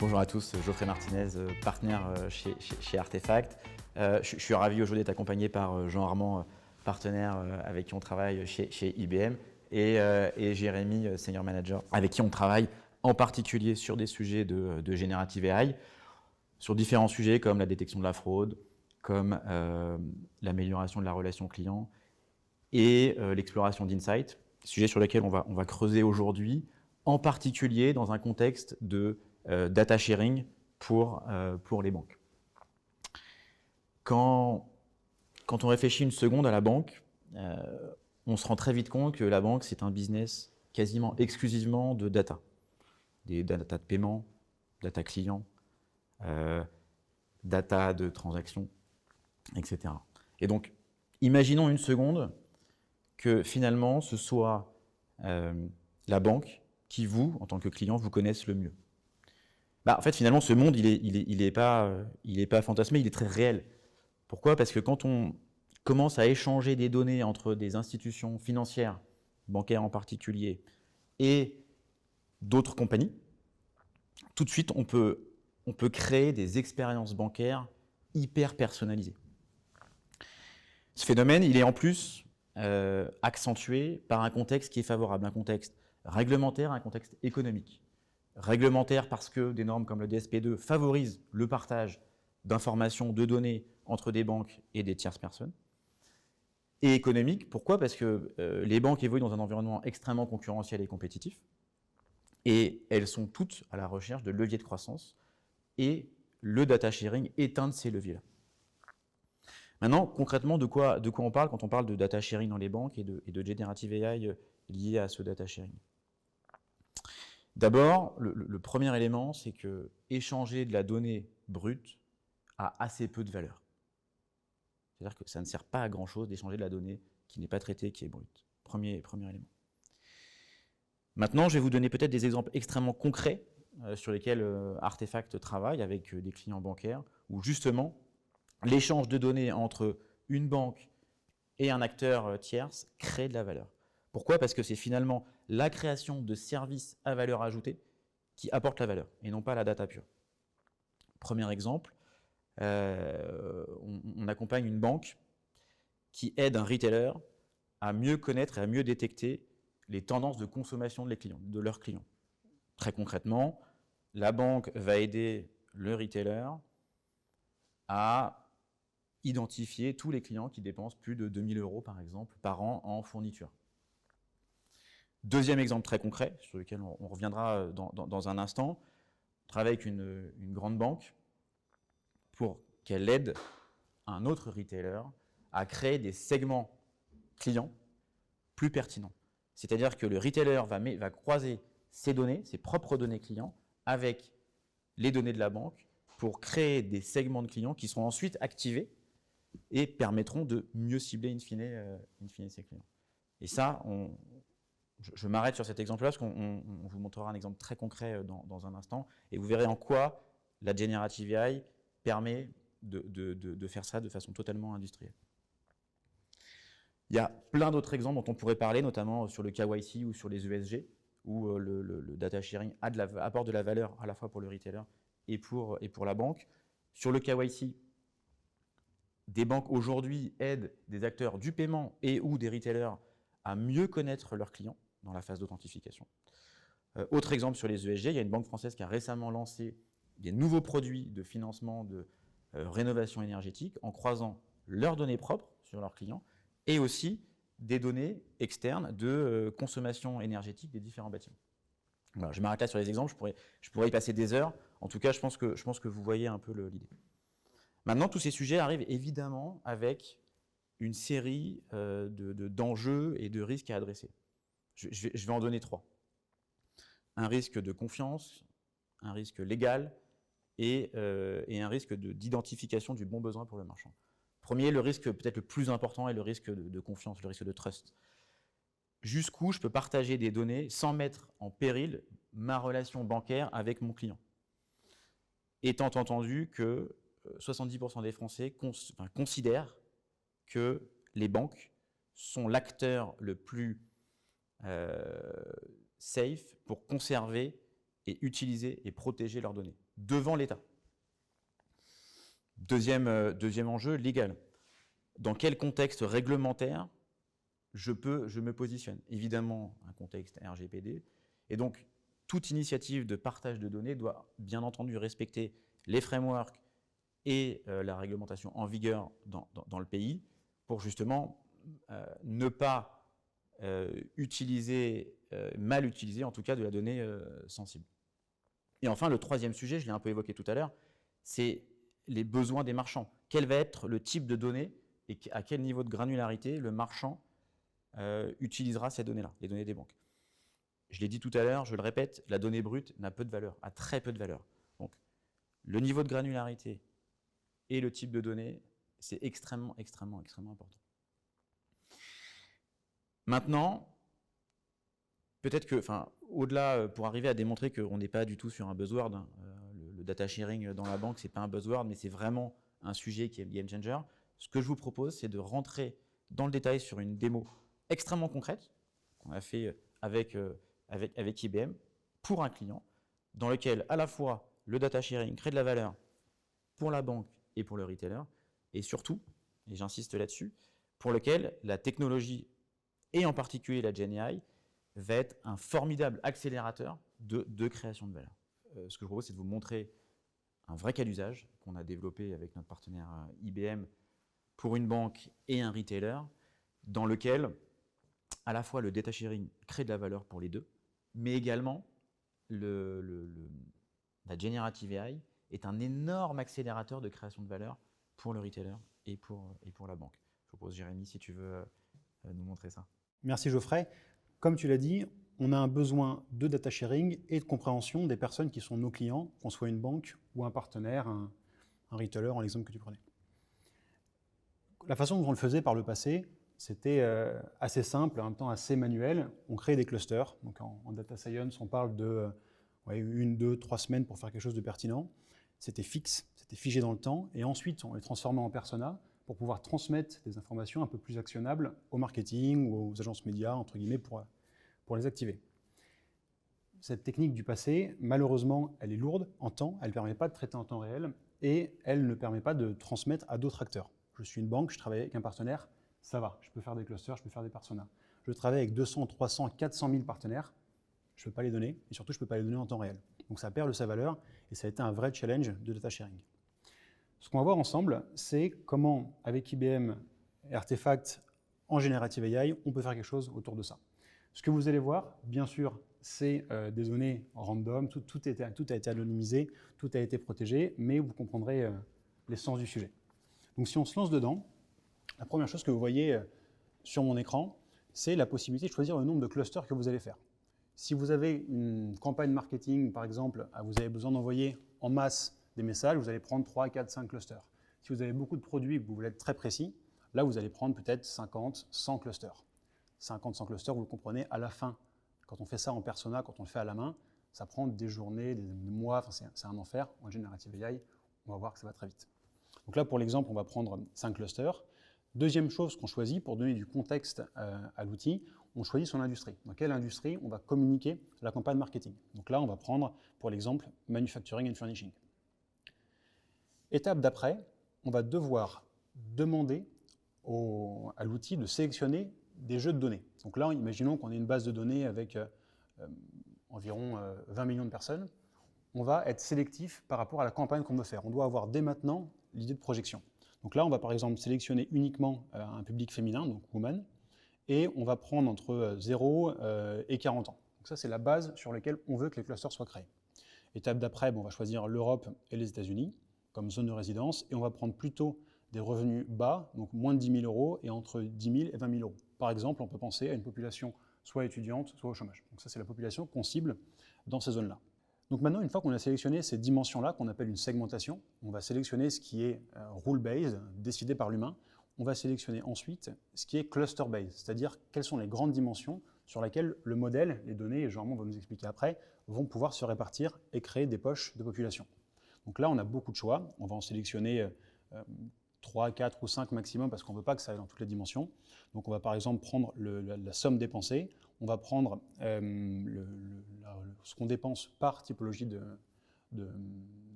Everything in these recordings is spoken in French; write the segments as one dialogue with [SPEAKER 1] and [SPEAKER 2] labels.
[SPEAKER 1] Bonjour à tous, Geoffrey Martinez, partenaire chez Artefact. Je suis ravi aujourd'hui d'être accompagné par Jean Armand, partenaire avec qui on travaille chez IBM, et Jérémy, Senior Manager, avec qui on travaille en particulier sur des sujets de Generative AI, sur différents sujets comme la détection de la fraude, comme l'amélioration de la relation client et l'exploration d'insights, sujets sur lesquels on va creuser aujourd'hui, en particulier dans un contexte de data sharing pour les banques. Quand on réfléchit une seconde à la banque, on se rend très vite compte que la banque, c'est un business quasiment exclusivement de data. Des data de paiement, data client, data de transaction, etc. Et donc, imaginons une seconde que finalement, ce soit la banque qui, vous, en tant que client, vous connaisse le mieux. En fait, finalement, ce monde, il est pas fantasmé, il est très réel. Pourquoi ? Parce que quand on commence à échanger des données entre des institutions financières, bancaires en particulier, et d'autres compagnies, tout de suite, on peut créer des expériences bancaires hyper personnalisées. Ce phénomène, il est en plus accentué par un contexte qui est favorable, un contexte réglementaire, un contexte économique. Réglementaire parce que des normes comme le DSP2 favorisent le partage d'informations, de données entre des banques et des tierces personnes. Et économique, pourquoi ? Parce que les banques évoluent dans un environnement extrêmement concurrentiel et compétitif, et elles sont toutes à la recherche de leviers de croissance, et le data sharing est un de ces leviers-là. Maintenant, concrètement, de quoi on parle quand on parle de data sharing dans les banques et de Generative AI lié à ce data sharing ? D'abord, le premier élément, c'est que échanger de la donnée brute a assez peu de valeur. C'est-à-dire que ça ne sert pas à grand-chose d'échanger de la donnée qui n'est pas traitée, qui est brute. Premier élément. Maintenant, je vais vous donner peut-être des exemples extrêmement concrets sur lesquels Artefact travaille avec des clients bancaires, où justement, l'échange de données entre une banque et un acteur tierce crée de la valeur. Pourquoi ? Parce que c'est finalement la création de services à valeur ajoutée qui apporte la valeur, et non pas la data pure. Premier exemple, on accompagne une banque qui aide un retailer à mieux connaître et à mieux détecter les tendances de consommation de leurs clients. Très concrètement, la banque va aider le retailer à identifier tous les clients qui dépensent plus de 2 000 € par exemple par an en fourniture. Deuxième exemple très concret, sur lequel on reviendra dans un instant, on travaille avec une grande banque pour qu'elle aide un autre retailer à créer des segments clients plus pertinents. C'est-à-dire que le retailer va croiser ses données, ses propres données clients, avec les données de la banque pour créer des segments de clients qui seront ensuite activés et permettront de mieux cibler in fine ses clients. Et ça, je m'arrête sur cet exemple-là parce qu'on vous montrera un exemple très concret dans un instant et vous verrez en quoi la Generative AI permet de faire ça de façon totalement industrielle. Il y a plein d'autres exemples dont on pourrait parler, notamment sur le KYC ou sur les ESG, où le data sharing apporte de la valeur à la fois pour le retailer et pour la banque. Sur le KYC, des banques aujourd'hui aident des acteurs du paiement et ou des retailers à mieux connaître leurs clients dans la phase d'authentification. Autre exemple sur les ESG, il y a une banque française qui a récemment lancé des nouveaux produits de financement de rénovation énergétique en croisant leurs données propres sur leurs clients et aussi des données externes de consommation énergétique des différents bâtiments. Voilà, je m'arrête là sur les exemples, je pourrais y passer des heures. En tout cas, je pense que vous voyez un peu l'idée. Maintenant, tous ces sujets arrivent évidemment avec une série d'enjeux et de risques à adresser. Je vais en donner 3. Un risque de confiance, un risque légal et un risque d'identification du bon besoin pour le marchand. Premier, le risque peut-être le plus important est le risque de confiance, le risque de trust. Jusqu'où je peux partager des données sans mettre en péril ma relation bancaire avec mon client. Étant entendu que 70% des Français considèrent que les banques sont l'acteur le plus safe pour conserver et utiliser et protéger leurs données. devant l'État. Deuxième enjeu, légal. Dans quel contexte réglementaire je me positionne? Évidemment, un contexte RGPD. Et donc, toute initiative de partage de données doit bien entendu respecter les frameworks et la réglementation en vigueur dans le pays pour justement ne pas mal utiliser en tout cas de la donnée sensible. Et enfin, le troisième sujet, je l'ai un peu évoqué tout à l'heure, c'est les besoins des marchands. Quel va être le type de données et à quel niveau de granularité le marchand utilisera ces données-là, les données des banques. Je l'ai dit tout à l'heure, je le répète, la donnée brute n'a peu de valeur, a très peu de valeur. Donc, le niveau de granularité et le type de données, c'est extrêmement important. Maintenant, peut-être que, au-delà, pour arriver à démontrer qu'on n'est pas du tout sur un buzzword, hein, le data sharing dans la banque, c'est pas un buzzword, mais c'est vraiment un sujet qui est game changer. Ce que je vous propose, c'est de rentrer dans le détail sur une démo extrêmement concrète qu'on a fait avec IBM pour un client, dans lequel à la fois le data sharing crée de la valeur pour la banque et pour le retailer, et surtout, et j'insiste là-dessus, pour lequel la technologie, et en particulier la GenAI, va être un formidable accélérateur de création de valeur. Ce que je propose, c'est de vous montrer un vrai cas d'usage qu'on a développé avec notre partenaire IBM pour une banque et un retailer, dans lequel à la fois le data sharing crée de la valeur pour les deux, mais également la generative AI est un énorme accélérateur de création de valeur pour le retailer et pour la banque. Je propose, Jérémy, si tu veux nous montrer ça.
[SPEAKER 2] Merci Geoffrey. Comme tu l'as dit, on a un besoin de data sharing et de compréhension des personnes qui sont nos clients, qu'on soit une banque ou un partenaire, un retailer, en l'exemple que tu prenais. La façon dont on le faisait par le passé, c'était assez simple, en même temps assez manuel. On créait des clusters. Donc en data science, on parle de 1, 2, 3 semaines pour faire quelque chose de pertinent. C'était fixe, c'était figé dans le temps. Et ensuite, on les transformait en persona pour pouvoir transmettre des informations un peu plus actionnables au marketing ou aux agences médias, entre guillemets, pour les activer. Cette technique du passé, malheureusement, elle est lourde en temps, elle ne permet pas de traiter en temps réel et elle ne permet pas de transmettre à d'autres acteurs. Je suis une banque, je travaille avec un partenaire, ça va, je peux faire des clusters, je peux faire des personas. Je travaille avec 200, 300, 400 000 partenaires, je ne peux pas les donner et surtout, je ne peux pas les donner en temps réel. Donc ça perd de sa valeur et ça a été un vrai challenge de data sharing. Ce qu'on va voir ensemble, c'est comment, avec IBM et Artefact en Generative AI, on peut faire quelque chose autour de ça. Ce que vous allez voir, bien sûr, c'est des données random, tout a été anonymisé, tout a été protégé, mais vous comprendrez l'essence du sujet. Donc si on se lance dedans, la première chose que vous voyez sur mon écran, c'est la possibilité de choisir le nombre de clusters que vous allez faire. Si vous avez une campagne marketing, par exemple, vous avez besoin d'envoyer en masse des messages, vous allez prendre 3, 4, 5 clusters. Si vous avez beaucoup de produits et que vous voulez être très précis, là, vous allez prendre peut-être 50, 100 clusters. 50, 100 clusters, vous le comprenez, à la fin, quand on fait ça en persona, quand on le fait à la main, ça prend des journées, des mois, c'est un enfer. En Generative AI, on va voir que ça va très vite. Donc là, pour l'exemple, on va prendre 5 clusters. Deuxième chose qu'on choisit pour donner du contexte à l'outil, on choisit son industrie. Dans quelle industrie on va communiquer la campagne marketing. Donc là, on va prendre, pour l'exemple, Manufacturing and Furnishing. Étape d'après, on va devoir demander à l'outil de sélectionner des jeux de données. Donc là, imaginons qu'on ait une base de données avec environ 20 millions de personnes. On va être sélectif par rapport à la campagne qu'on veut faire. On doit avoir dès maintenant l'idée de projection. Donc là, on va par exemple sélectionner uniquement un public féminin, donc woman, et on va prendre entre 0 et 40 ans. Donc ça, c'est la base sur laquelle on veut que les clusters soient créés. Étape d'après, on va choisir l'Europe et les États-Unis comme zone de résidence, et on va prendre plutôt des revenus bas, donc moins de 10 000 euros, et entre 10 000 et 20 000 euros. Par exemple, on peut penser à une population soit étudiante, soit au chômage. Donc ça, c'est la population qu'on cible dans ces zones-là. Donc maintenant, une fois qu'on a sélectionné ces dimensions-là, qu'on appelle une segmentation, on va sélectionner ce qui est rule-based, décidé par l'humain. On va sélectionner ensuite ce qui est cluster-based, c'est-à-dire quelles sont les grandes dimensions sur lesquelles le modèle, les données, et Jean-Armand va nous expliquer après, vont pouvoir se répartir et créer des poches de population. Donc là, on a beaucoup de choix. On va en sélectionner 3, 4 ou 5 maximum parce qu'on ne veut pas que ça aille dans toutes les dimensions. Donc on va par exemple prendre la somme dépensée. On va prendre ce qu'on dépense par typologie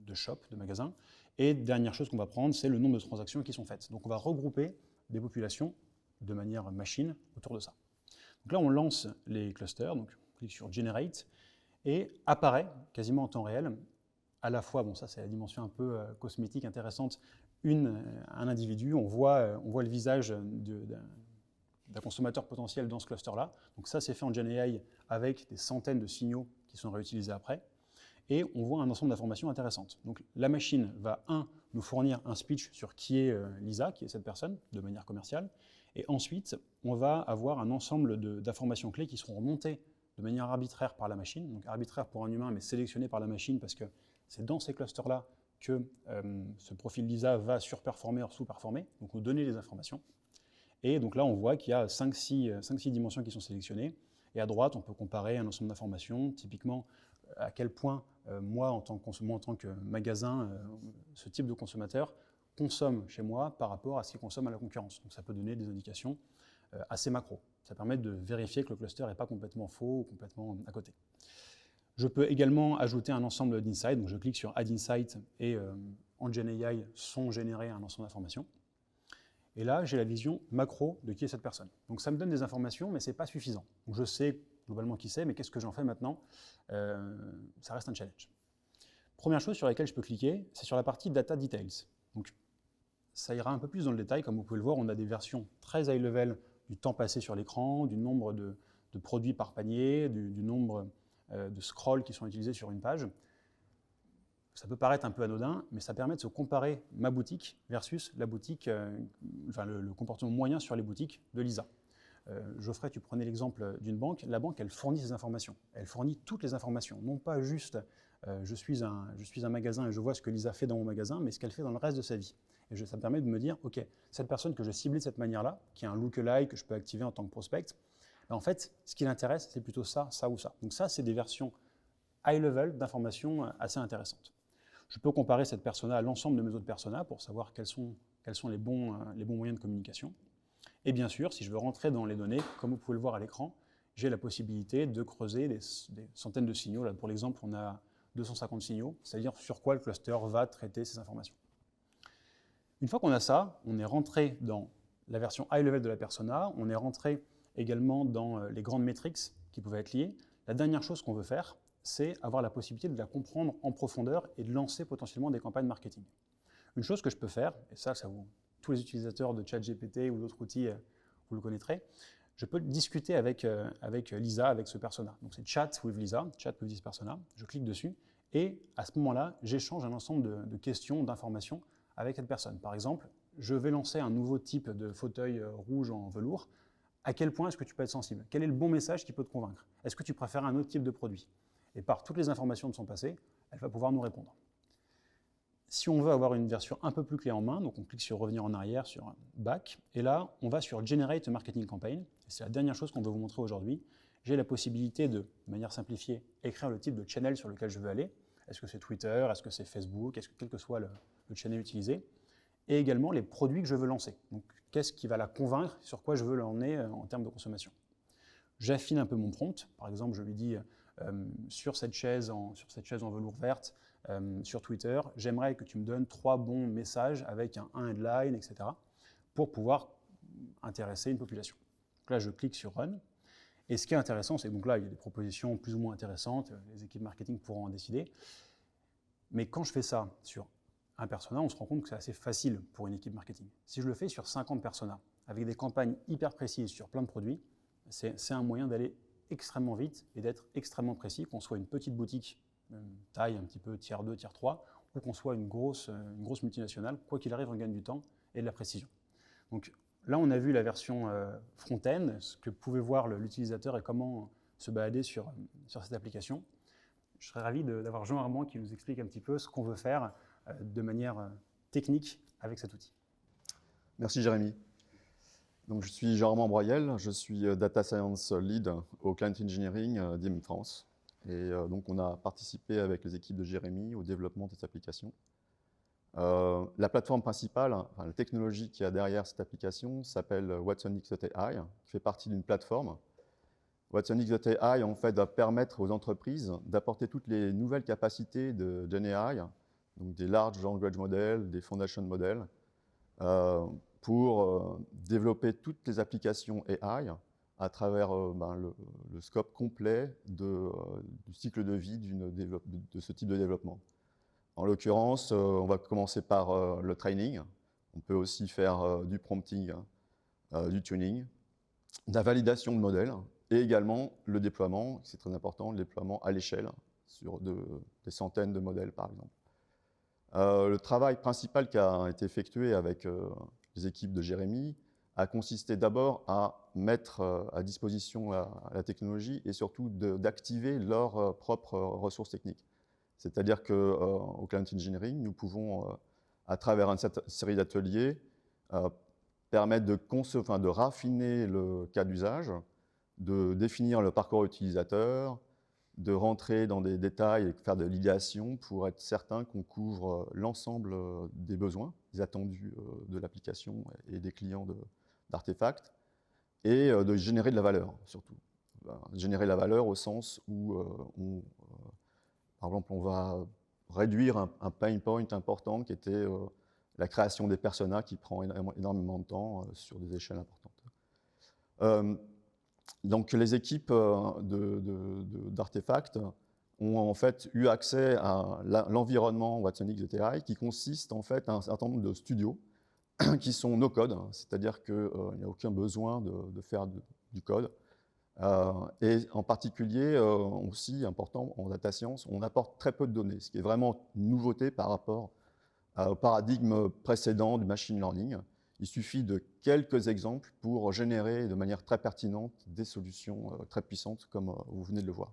[SPEAKER 2] de shop, de magasins. Et dernière chose qu'on va prendre, c'est le nombre de transactions qui sont faites. Donc on va regrouper des populations de manière machine autour de ça. Donc là, on lance les clusters, donc on clique sur Generate, et apparaît quasiment en temps réel, à la fois, bon ça c'est la dimension un peu cosmétique intéressante, un individu, on voit le visage d'un consommateur potentiel dans ce cluster-là. Donc ça c'est fait en GenAI avec des centaines de signaux qui sont réutilisés après. Et on voit un ensemble d'informations intéressantes. Donc la machine va, nous fournir un speech sur qui est Lisa, qui est cette personne, de manière commerciale. Et ensuite, on va avoir un ensemble d'informations clés qui seront remontées de manière arbitraire par la machine. Donc arbitraire pour un humain, mais sélectionné par la machine, parce que c'est dans ces clusters-là que ce profil Lisa va surperformer ou sous-performer, donc nous donner les informations. Et donc là, on voit qu'il y a 5-6 dimensions qui sont sélectionnées. Et à droite, on peut comparer un ensemble d'informations, typiquement à quel point moi, en tant que magasin, ce type de consommateur consomme chez moi par rapport à ce qu'il consomme à la concurrence. Donc ça peut donner des indications assez macro. Ça permet de vérifier que le cluster n'est pas complètement faux ou complètement à côté. Je peux également ajouter un ensemble d'insights. Donc je clique sur Add Insight et en GenAI sont générés un ensemble d'informations. Et là, j'ai la vision macro de qui est cette personne. Donc ça me donne des informations, mais ce n'est pas suffisant. Donc je sais globalement qui c'est, mais qu'est-ce que j'en fais maintenant? Ça reste un challenge. Première chose sur laquelle je peux cliquer, c'est sur la partie Data Details. Donc ça ira un peu plus dans le détail. Comme vous pouvez le voir, on a des versions très high level du temps passé sur l'écran, du nombre de produits par panier, du nombre de scrolls qui sont utilisés sur une page. Ça peut paraître un peu anodin, mais ça permet de se comparer ma boutique versus la boutique, le comportement moyen sur les boutiques de Lisa. Geoffrey, tu prenais l'exemple d'une banque. La banque, elle fournit ces informations. Elle fournit toutes les informations. Non pas juste je suis un magasin et je vois ce que Lisa fait dans mon magasin, mais ce qu'elle fait dans le reste de sa vie. Et ça me permet de me dire, OK, cette personne que je ciblais de cette manière-là, qui est un lookalike que je peux activer en tant que prospect, en fait, ce qui l'intéresse, c'est plutôt ça, ça ou ça. Donc ça, c'est des versions high level d'informations assez intéressantes. Je peux comparer cette persona à l'ensemble de mes autres personas pour savoir quels sont les bons moyens de communication. Et bien sûr, si je veux rentrer dans les données, comme vous pouvez le voir à l'écran, j'ai la possibilité de creuser des centaines de signaux. Là, pour l'exemple, on a 250 signaux, c'est-à-dire sur quoi le cluster va traiter ces informations. Une fois qu'on a ça, on est rentré dans la version high level de la persona, on est rentré également dans les grandes métriques qui pouvaient être liées. La dernière chose qu'on veut faire, c'est avoir la possibilité de la comprendre en profondeur et de lancer potentiellement des campagnes marketing. Une chose que je peux faire, et ça tous les utilisateurs de ChatGPT ou d'autres outils, vous le connaîtrez, je peux discuter avec Lisa, avec ce persona. Donc c'est Chat with Lisa, Chat with this persona, je clique dessus, et à ce moment-là, j'échange un ensemble de questions, d'informations avec cette personne. Par exemple, je vais lancer un nouveau type de fauteuil rouge en velours. À quel point est-ce que tu peux être sensible? Quel est le bon message qui peut te convaincre? Est-ce que tu préfères un autre type de produit? Et par toutes les informations de son passé, elle va pouvoir nous répondre. Si on veut avoir une version un peu plus clé en main, donc on clique sur revenir en arrière, sur Back, et là, on va sur Generate Marketing Campaign. C'est la dernière chose qu'on veut vous montrer aujourd'hui. J'ai la possibilité de manière simplifiée, écrire le type de channel sur lequel je veux aller. Est-ce que c'est Twitter? Est-ce que c'est Facebook? Quel que soit le channel utilisé? Et également les produits que je veux lancer. Donc, qu'est-ce qui va la convaincre, sur quoi je veux l'emmener en termes de consommation? J'affine un peu mon prompt. Par exemple, je lui dis sur cette chaise en velours verte, sur Twitter, j'aimerais que tu me donnes 3 bons messages avec un headline, etc., pour pouvoir intéresser une population. Donc là, je clique sur Run. Et ce qui est intéressant, c'est donc là, il y a des propositions plus ou moins intéressantes, les équipes marketing pourront en décider. Mais quand je fais ça sur un persona, on se rend compte que c'est assez facile pour une équipe marketing. Si je le fais sur 50 personas, avec des campagnes hyper précises sur plein de produits, c'est un moyen d'aller extrêmement vite et d'être extrêmement précis, qu'on soit une petite boutique, taille un petit peu tiers 2, tiers 3, ou qu'on soit une grosse multinationale, quoi qu'il arrive, on gagne du temps et de la précision. Donc là, on a vu la version front-end, ce que pouvait voir l'utilisateur et comment se balader sur cette application. Je serais ravi d'avoir Jean Armand qui nous explique un petit peu ce qu'on veut faire de manière technique avec cet outil.
[SPEAKER 3] Merci Jérémy. Donc, je suis Jean-Armand Broyel, je suis Data Science Lead au Client Engineering d'IM France. Et donc, on a participé avec les équipes de Jérémy au développement de cette application. La plateforme principale, la technologie qu'il y a derrière cette application s'appelle watsonx.ai, qui fait partie d'une plateforme. watsonx.ai, en fait, va permettre aux entreprises d'apporter toutes les nouvelles capacités de GenAI donc des large language models, des foundation models, pour développer toutes les applications AI à travers le scope complet du cycle de vie de ce type de développement. En l'occurrence, on va commencer par le training. On peut aussi faire du prompting, du tuning, de la validation de modèles et également le déploiement, c'est très important, le déploiement à l'échelle sur des centaines de modèles par exemple. Le travail principal qui a été effectué avec les équipes de Jérémy a consisté d'abord à mettre à disposition la technologie et surtout d'activer leurs propres ressources techniques. C'est-à-dire qu'au Client Engineering, nous pouvons, à travers une série d'ateliers, permettre de raffiner le cas d'usage, de définir le parcours utilisateur, de rentrer dans des détails et faire de l'idéation pour être certain qu'on couvre l'ensemble des besoins, des attendus de l'application et des clients d'Artefact, et de générer de la valeur, surtout. Générer de la valeur au sens où, par exemple, on va réduire un pain point important qui était la création des personas qui prend énormément de temps sur des échelles importantes. Donc les équipes d'Artefact ont en fait eu accès à l'environnement watsonx ZTI qui consiste en fait à un certain nombre de studios qui sont no-code, c'est-à-dire qu'il n'y a aucun besoin de faire du code. Et en particulier, aussi important en data science, on apporte très peu de données, ce qui est vraiment une nouveauté par rapport au paradigme précédent du machine learning. Il suffit de quelques exemples pour générer de manière très pertinente des solutions très puissantes, comme vous venez de le voir.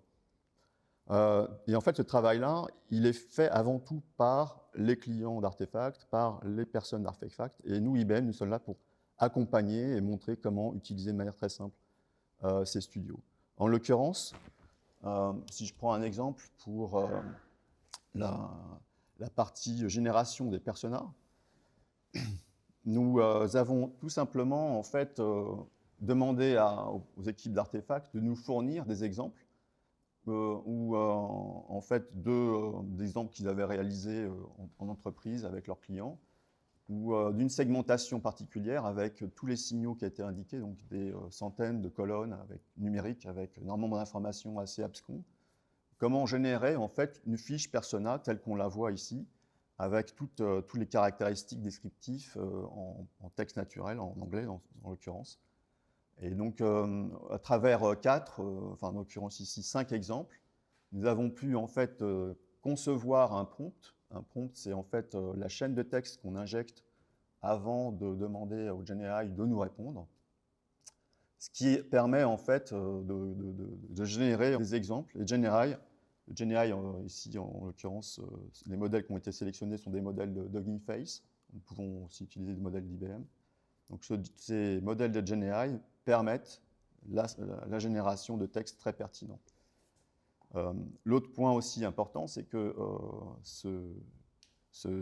[SPEAKER 3] Et en fait, ce travail-là, il est fait avant tout par les clients d'Artefact, par les personnes d'Artefact. Et nous, IBM, nous sommes là pour accompagner et montrer comment utiliser de manière très simple ces studios. En l'occurrence, si je prends un exemple pour la partie génération des personas, nous avons tout simplement en fait, demandé aux équipes d'Artefact de nous fournir des exemples ou en fait des exemples qu'ils avaient réalisés en entreprise avec leurs clients ou d'une segmentation particulière avec tous les signaux qui étaient indiqués, donc des centaines de colonnes numériques avec énormément d'informations assez abscons. Comment générer en fait une fiche persona telle qu'on la voit ici, avec toutes les caractéristiques descriptives en texte naturel, en anglais en l'occurrence. Et donc, à travers en l'occurrence ici 5 exemples, nous avons pu en fait concevoir un prompt. Un prompt, c'est en fait la chaîne de texte qu'on injecte avant de demander au GenAI de nous répondre. Ce qui permet en fait de générer des exemples. Et GenAI, ici en l'occurrence, les modèles qui ont été sélectionnés sont des modèles de Hugging Face. Nous pouvons aussi utiliser des modèles d'IBM. Donc ces modèles de GenAI permettent la génération de textes très pertinents. L'autre point aussi important, c'est que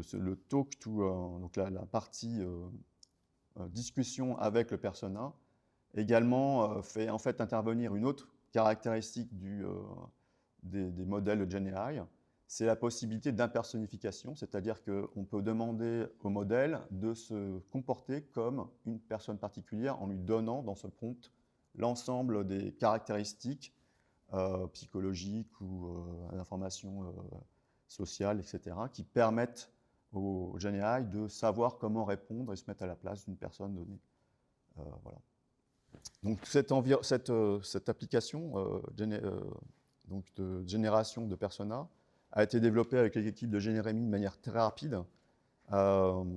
[SPEAKER 3] le talk to, donc la partie discussion avec le persona, également fait en fait intervenir une autre caractéristique des modèles de GenAI, c'est la possibilité d'impersonnification, c'est-à-dire qu'on peut demander au modèle de se comporter comme une personne particulière en lui donnant dans ce prompt l'ensemble des caractéristiques psychologiques ou d'informations sociales, etc., qui permettent au GenAI de savoir comment répondre et se mettre à la place d'une personne donnée. Voilà. Donc cette application donc de génération de persona a été développée avec les équipes de Jérémy de manière très rapide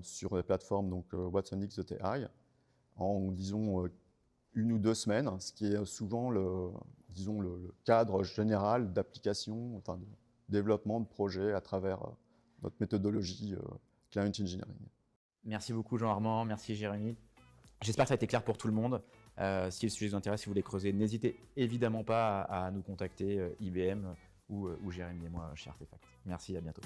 [SPEAKER 3] sur les plateformes donc watsonx ZTI en disons 1 ou 2 semaines, ce qui est souvent le cadre général d'application, enfin de développement de projet à travers notre méthodologie Client Engineering.
[SPEAKER 1] Merci beaucoup Jean-Armand, merci Jérémy. J'espère que ça a été clair pour tout le monde. Si le sujet vous intéresse, si vous voulez creuser, n'hésitez évidemment pas à nous contacter, IBM ou Jérémy et moi chez Artefact. Merci, à bientôt.